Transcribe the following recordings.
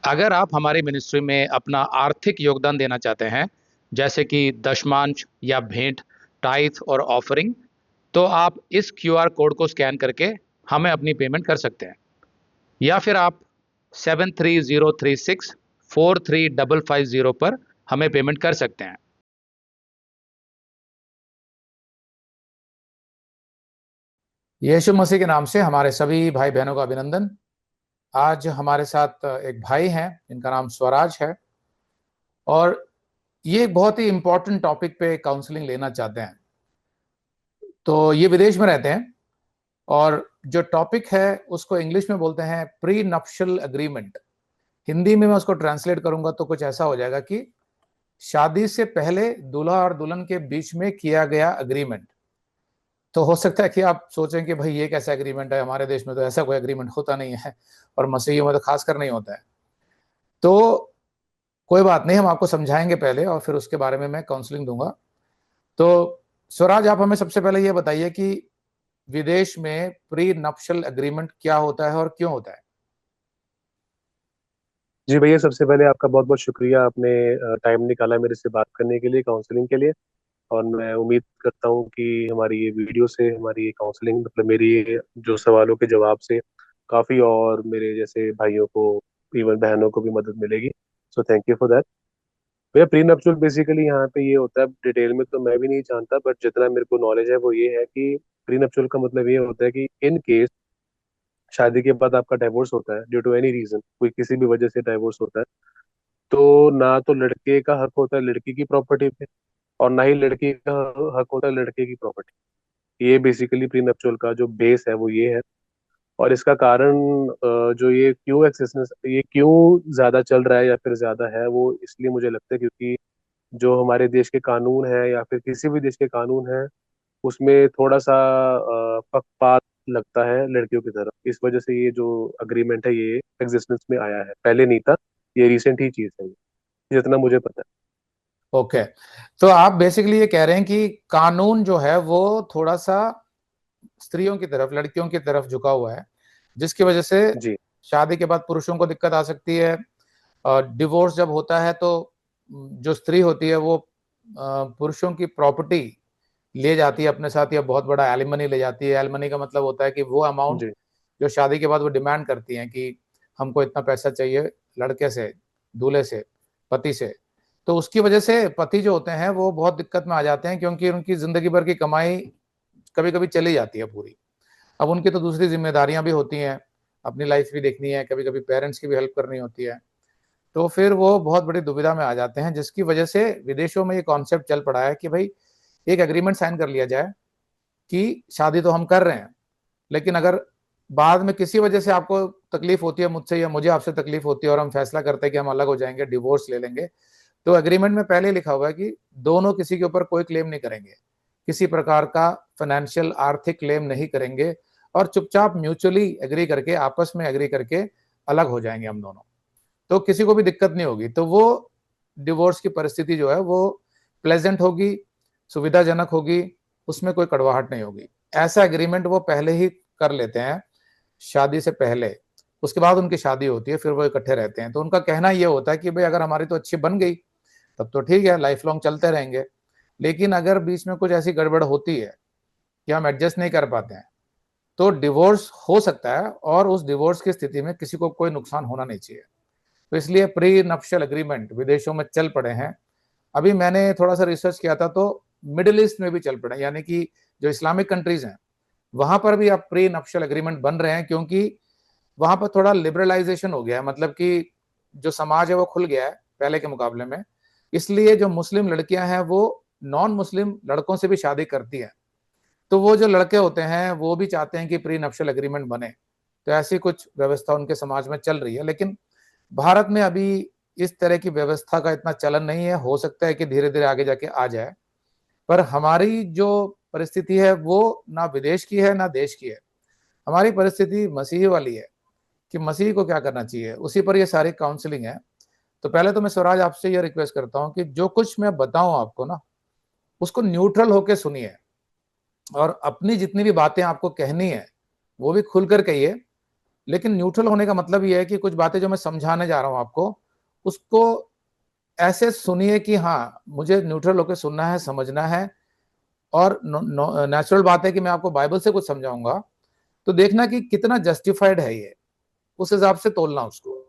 अगर आप हमारी मिनिस्ट्री में अपना आर्थिक योगदान देना चाहते हैं, जैसे कि दशमांश या भेंट, टाइथ और ऑफरिंग, तो आप इस क्यूआर कोड को स्कैन करके हमें अपनी पेमेंट कर सकते हैं। या फिर आप 7303643550 पर हमें पेमेंट कर सकते हैं। यीशु मसीह के नाम से हमारे सभी भाई बहनों का अभिनंदन। आज हमारे साथ एक भाई हैं, इनका नाम स्वराज है, और ये एक बहुत ही इंपॉर्टेंट टॉपिक पे काउंसलिंग लेना चाहते हैं। तो ये विदेश में रहते हैं, और जो टॉपिक है उसको इंग्लिश में बोलते हैं प्री नप्शल एग्रीमेंट। हिंदी में मैं उसको ट्रांसलेट करूंगा तो कुछ ऐसा हो जाएगा कि शादी से पहले दूल्हा और दुल्हन के बीच में किया गया एग्रीमेंट। तो हो सकता है कि आप सोचें कि भाई ये कैसा एग्रीमेंट है, हमारे देश में तो ऐसा कोई एग्रीमेंट होता नहीं है, और मसीहियों में तो खासकर नहीं होता है। तो कोई बात नहीं, हम आपको समझाएंगे पहले और फिर उसके बारे में मैं काउंसलिंग दूंगा। तो स्वराज, आप हमें सबसे पहले ये बताइए कि विदेश में प्री नप्शल एग्रीमेंट क्या होता है और क्यों होता है। जी भैया, सबसे पहले आपका बहुत बहुत शुक्रिया, आपने टाइम निकाला मेरे से बात करने के लिए, काउंसलिंग के लिए। और मैं उम्मीद करता हूँ कि हमारी ये वीडियो से, हमारी ये काउंसलिंग, मतलब मेरी ये जो सवालों के जवाब से काफ़ी और मेरे जैसे भाइयों को, इवन बहनों को भी मदद मिलेगी। So thank you for that. भैया, प्री नप्शुअल बेसिकली यहाँ पे ये होता है, डिटेल में तो मैं भी नहीं जानता, बट जितना मेरे को नॉलेज है वो ये है कि प्री नप्शुअल का मतलब ये होता है कि इन केस शादी के बाद आपका डाइवोर्स होता है, ड्यू टू एनी रीजन, कोई किसी भी वजह से डाइवोर्स होता है, तो ना तो लड़के का हक होता है लड़की की प्रॉपर्टी पे, और ना ही लड़की का हक होता है लड़के की प्रॉपर्टी। ये बेसिकली प्री नप्शुअल का जो बेस है वो ये है। और इसका कारण जो ये क्यों एक्सेसनेस, ये क्यों ज्यादा चल रहा है या फिर ज्यादा है, वो इसलिए मुझे लगता है क्योंकि जो हमारे देश के कानून है या फिर किसी भी देश के कानून है, उसमें थोड़ा सा पक्षपात लगता है लड़कियों की तरफ। इस वजह से ये जो अग्रीमेंट है ये एग्जिस्टेंस में आया है, पहले नहीं था, ये रिसेंट ही चीज है, जितना मुझे पता है। ओके, तो आप बेसिकली ये कह रहे हैं कि कानून जो है वो थोड़ा सा स्त्रियों की तरफ, लड़कियों की तरफ झुका हुआ है, जिसकी वजह से जी शादी के बाद पुरुषों को दिक्कत आ सकती है। और डिवोर्स जब होता है तो जो स्त्री होती है वो पुरुषों की प्रॉपर्टी ले जाती है अपने साथ, या बहुत बड़ा एलिमनी ले जाती है। एलिमनी का मतलब होता है कि वो अमाउंट जी जो शादी के बाद वो डिमांड करती हैं कि हमको इतना पैसा चाहिए लड़के से, दूल्हे से, पति से। तो उसकी वजह से पति जो होते हैं वो बहुत दिक्कत में आ जाते हैं, क्योंकि उनकी जिंदगी भर की कमाई कभी कभी चली जाती है पूरी। अब उनकी तो दूसरी जिम्मेदारियां भी होती हैं, अपनी लाइफ भी देखनी है, कभी कभी पेरेंट्स की भी हेल्प करनी होती है। तो फिर वो बहुत बड़ी दुविधा में आ जाते हैं, जिसकी वजह से विदेशों में ये कॉन्सेप्ट चल पड़ा है कि भाई एक एग्रीमेंट साइन कर लिया जाए कि शादी तो हम कर रहे हैं, लेकिन अगर बाद में किसी वजह से आपको तकलीफ होती है मुझसे या मुझे आपसे तकलीफ होती है और हम फैसला करते हैं कि हम अलग हो जाएंगे, डिवोर्स ले लेंगे, तो एग्रीमेंट में पहले लिखा हुआ है कि दोनों किसी के ऊपर कोई क्लेम नहीं करेंगे, किसी प्रकार का फाइनेंशियल आर्थिक क्लेम नहीं करेंगे, और चुपचाप म्यूचुअली एग्री करके, आपस में एग्री करके अलग हो जाएंगे हम दोनों। तो किसी को भी दिक्कत नहीं होगी। तो वो डिवोर्स की परिस्थिति जो है वो प्लेजेंट होगी, सुविधाजनक होगी, उसमें कोई कड़वाहट नहीं होगी। ऐसा एग्रीमेंट वो पहले ही कर लेते हैं शादी से पहले। उसके बाद उनकी शादी होती है, फिर वो इकट्ठे रहते हैं। तो उनका कहना ये होता है कि भाई अगर हमारी तो अच्छी बन गई तब तो ठीक है, लाइफ लॉन्ग चलते रहेंगे, लेकिन अगर बीच में कुछ ऐसी गड़बड़ होती है कि हम एडजस्ट नहीं कर पाते हैं, तो डिवोर्स हो सकता है, और उस डिवोर्स की स्थिति में किसी को कोई नुकसान होना नहीं चाहिए। तो इसलिए प्री नप्शल एग्रीमेंट विदेशों में चल पड़े हैं। अभी मैंने थोड़ा सा रिसर्च किया था, तो मिडिल ईस्ट में भी चल पड़े, यानी कि जो इस्लामिक कंट्रीज हैं वहां पर भी अब प्री नप्शल एग्रीमेंट बन रहे हैं, क्योंकि वहां पर थोड़ा लिबरलाइजेशन हो गया है, मतलब कि जो समाज है वो खुल गया है पहले के मुकाबले में। इसलिए जो मुस्लिम लड़कियां हैं वो नॉन मुस्लिम लड़कों से भी शादी करती हैं। तो वो जो लड़के होते हैं वो भी चाहते हैं कि प्री नप्शल एग्रीमेंट बने। तो ऐसी कुछ व्यवस्था उनके समाज में चल रही है, लेकिन भारत में अभी इस तरह की व्यवस्था का इतना चलन नहीं है। हो सकता है कि धीरे धीरे आगे जाके आ जाए, पर हमारी जो परिस्थिति है वो ना विदेश की है ना देश की है। हमारी परिस्थिति मसीही वाली है कि मसीह को क्या करना चाहिए, उसी पर ये सारी काउंसलिंग है। तो पहले तो मैं स्वराज आपसे ये रिक्वेस्ट करता हूँ कि जो कुछ मैं बताऊं आपको ना, उसको न्यूट्रल होके सुनिए, और अपनी जितनी भी बातें आपको कहनी है वो भी खुलकर कहिए। लेकिन न्यूट्रल होने का मतलब ये है कि कुछ बातें जो मैं समझाने जा रहा हूं आपको, उसको ऐसे सुनिए कि हाँ, मुझे न्यूट्रल होकर सुनना है, समझना है। और नेचुरल बात है कि मैं आपको बाइबल से कुछ समझाऊंगा, तो देखना कि कितना जस्टिफाइड है ये, उस हिसाब से तोलना उसको।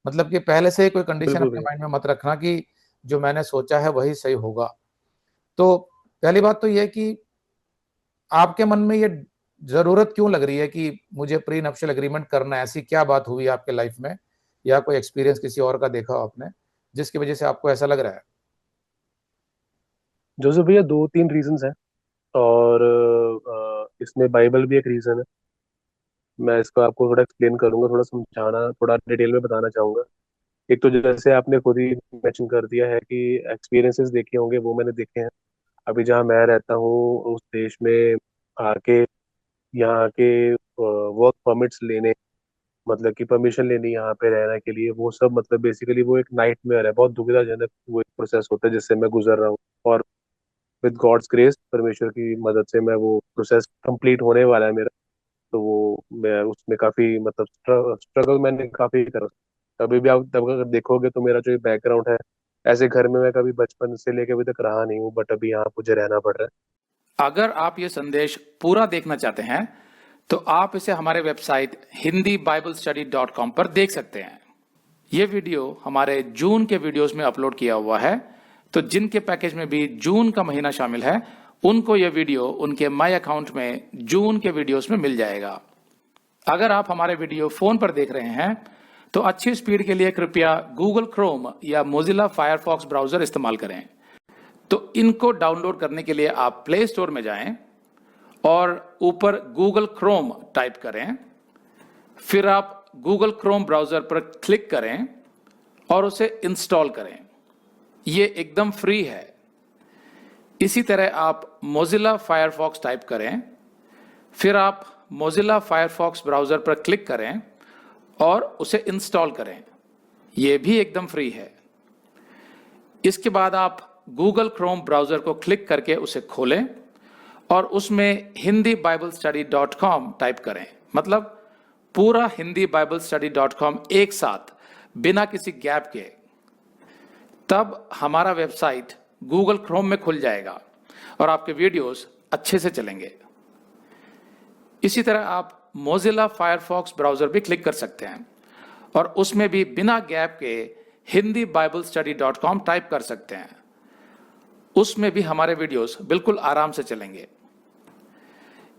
मतलब कि पहले से ही कोई कंडीशन बिल्कुल अपने भैया। माइंड में मत रखना कि जो मैंने सोचा है वही सही होगा। तो पहली बात तो ये है कि आपके मन में ये जरूरत क्यों लग रही है कि मुझे प्री नप्शियल एग्रीमेंट करना है? ऐसी क्या बात हुई आपके लाइफ में, या कोई एक्सपीरियंस किसी और का देखा हो आपने, जिसकी वजह से आपको ऐसा लग रहा है? जोसेफ भैया, दो तीन रीजंस हैं, और इसमें बाइबल भी एक रीजन है। मैं इसको आपको थोड़ा एक्सप्लेन करूंगा, थोड़ा समझाना, थोड़ा डिटेल में बताना चाहूंगा। एक तो जैसे आपने खुद ही मेंशन कर दिया है कि एक्सपीरियंसेस देखे होंगे, वो मैंने देखे हैं। अभी जहाँ मैं रहता हूँ उस देश में आके, यहाँ के वर्क परमिट्स लेने, मतलब कि परमिशन लेनी यहाँ पे रहने के लिए, वो सब मतलब बेसिकली वो एक नाइटमेयर है, बहुत दुविधाजनक वो एक प्रोसेस होता है जिससे मैं गुजर रहा हूँ। और विद गॉड्स ग्रेस, परमेश्वर की मदद से मैं वो प्रोसेस कंप्लीट होने वाला है मेरा। तो वो मैं उसमें काफी मतलब स्ट्रगल मैंने काफी करा। अभी भी आप तब अगर देखोगे तो मेरा जो बैकग्राउंड है, ऐसे घर में मैं कभी बचपन से लेके अभी तक रहा नहीं हूँ, बट अभी यहाँ मुझे रहना पड़ रहा है। अगर आप ये संदेश पूरा देखना चाहते हैं तो आप इसे हमारे वेबसाइट hindiBibleStudy.com पर देख सकते हैं। ये वीडियो हमारे जून के वीडियोस में अपलोड किया हुआ है, तो जिनके पैकेज में भी जून का महीना शामिल है उनको ये वीडियो उनके माई अकाउंट में जून के वीडियोस में मिल जाएगा। अगर आप हमारे वीडियो फोन पर देख रहे हैं तो अच्छी स्पीड के लिए कृपया गूगल क्रोम या मोजिला फायरफॉक्स ब्राउजर इस्तेमाल करें। तो इनको डाउनलोड करने के लिए आप प्ले स्टोर में जाएं और ऊपर गूगल क्रोम टाइप करें, फिर आप गूगल क्रोम ब्राउजर पर क्लिक करें और उसे इंस्टॉल करें। ये एकदम फ्री है। इसी तरह आप मोजिला फायरफॉक्स टाइप करें, फिर आप मोजिला फायरफॉक्स ब्राउजर पर क्लिक करें और उसे इंस्टॉल करें। यह भी एकदम फ्री है। इसके बाद आप गूगल क्रोम ब्राउजर को क्लिक करके उसे खोलें और उसमें hindiBibleStudy.com टाइप करें, मतलब पूरा hindiBibleStudy.com एक साथ बिना किसी गैप के। तब हमारा वेबसाइट गूगल क्रोम में खुल जाएगा और आपके वीडियोस अच्छे से चलेंगे। इसी तरह आप मोजिला फायरफॉक्स ब्राउजर भी क्लिक कर सकते हैं और उसमें भी बिना गैप के hindiBibleStudy.com टाइप कर सकते हैं। उसमें भी हमारे वीडियोस बिल्कुल आराम से चलेंगे।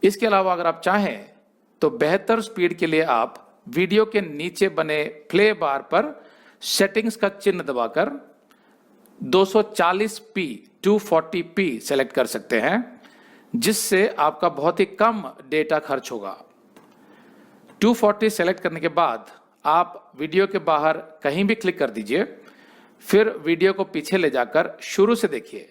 इसके अलावा अगर आप चाहें तो बेहतर स्पीड के लिए आप वीडियो के नीचे बने प्ले बार पर सेटिंग्स का चिन्ह दबाकर 240p 240p सेलेक्ट कर सकते हैं, जिससे आपका बहुत ही कम डेटा खर्च होगा। 240 सेलेक्ट करने के बाद आप वीडियो के बाहर कहीं भी क्लिक कर दीजिए, फिर वीडियो को पीछे ले जाकर शुरू से देखिए।